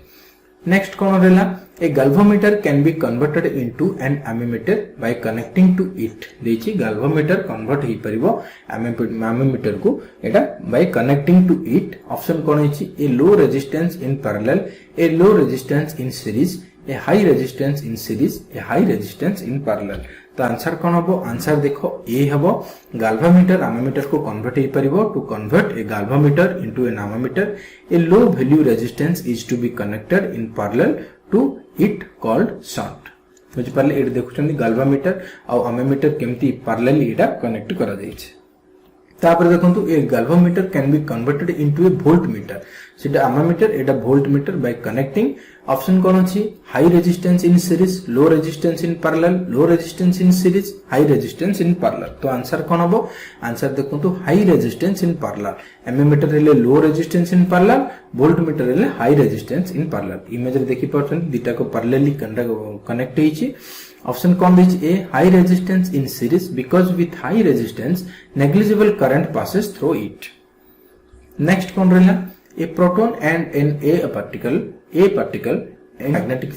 [SPEAKER 1] नेक्स्ट कौन रहला a galvanometer can be converted into an ammeter by connecting to it देछि गैल्वेमीटर कन्वर्ट ही परिबो एमीमीटर को एटा by connecting to it option कोन हिछि a low resistance in parallel a low resistance in series a high resistance in series a high resistance in parallel तो आंसर कौन हबो आंसर देखो ए हबो गैल्वेमीटर एमीमीटर को कन्वर्ट ही परिबो to convert a galvanometer into an ammeter a low value resistance is to be connected in parallel to it called shunt बुझि पारले एट देखुछन गैल्वेमीटर आ एमीमीटर केमती पैरेलली एटा कनेक्ट करा जायछि तापर देखंतु a galvanometer can be converted into a voltmeter सेटा एमीमीटर एटा वोल्टमीटर बाय कनेक्टिंग ऑप्शन कोन अछि high resistance in series low resistance in parallel low resistance in series high resistance in parallel तो आंसर कोन हबो आंसर देखंतु high resistance in parallel ammeter रेले low resistance in parallel voltmeter रेले high resistance in parallel image रे देखि परछन दिटा को पैरेलली कनेक्ट होइछि ऑप्शन कौन this a high resistance in series because with high resistance negligible current passes through it next कौन रहला a proton and an a particle in magnetic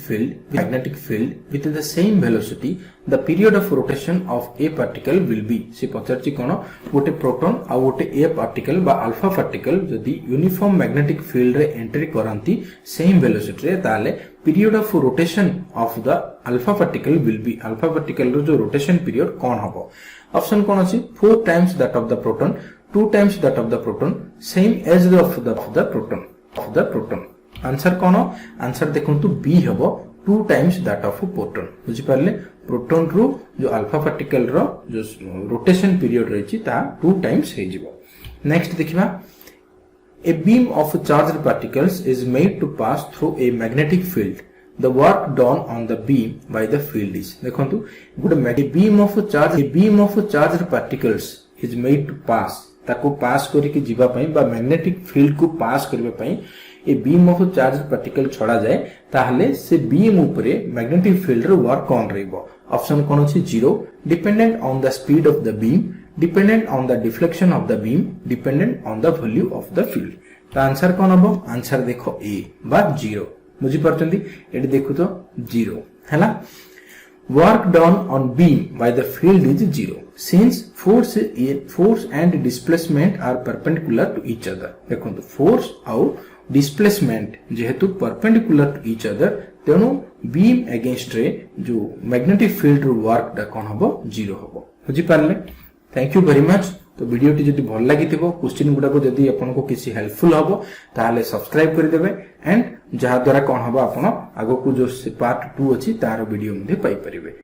[SPEAKER 1] field with the same velocity the period of rotation of a particle will be से पचारछि कोन गोटे प्रोटॉन आ गोटे ए पार्टिकल बा अल्फा पार्टिकल जदी यूनिफॉर्म मैग्नेटिक फील्ड रे एंट्री करंती सेम वेलोसिटी रे ताले period of rotation of the alpha particle will be alpha particle रो जो रोटेशन पीरियड कोन हबो ऑप्शन कोन अछि 4 times that of the proton 2 times that of the proton same as of the proton answer कौन आंसर देखंतु बी हबो 2 टाइम्स दैट ऑफ प्रोटॉन बुझि पारले प्रोटॉन रो जो अल्फा पार्टिकल रो जो रोटेशन पीरियड रहिछि ता 2 टाइम्स हे जिवो नेक्स्ट देखिबा a beam of charged particles is made to pass through a magnetic field the work done on the beam by the field is देखंतु good beam of charged particles is made to pass ताको पास करी के जीवा पई बा मैग्नेटिक फील्ड को पास करबे पई ए बीम ऑफ चार्ज पार्टिकल छड़ा जाए ताहले से बीम ऊपरे मैग्नेटिक फील्ड रो वर्क कोन रहइबो ऑप्शन कोन अछि 0 dependent on the speed of the beam dependent on the deflection of the beam dependent on the value of the field तो आंसर कोन हबो आंसर देखो ए बा 0 बुझि परचंदी एडी देखु तो 0 हैला work done on beam by the field is 0 since force and displacement are perpendicular to each other देखो तो force आउ डिस्प्लेसमेंट जेहेतु परपेंडिकुलर टू ईच अदर तेणु बीम अगेंस्ट रे जो मैग्नेटिक फील्ड रो वर्क दा कोन हबो 0 हबो बुझि Parle thank you very much तो वीडियो टी जदी भल लागिथिबो क्वेश्चन गुडा को जदी आपन को किसी हेल्पफुल हबो ताले सब्सक्राइब कर देबे एंड जहा द्वारा कोन हबो आपन आगो को जो पार्ट 2 अछि तार वीडियो मध्ये पाई परिबे।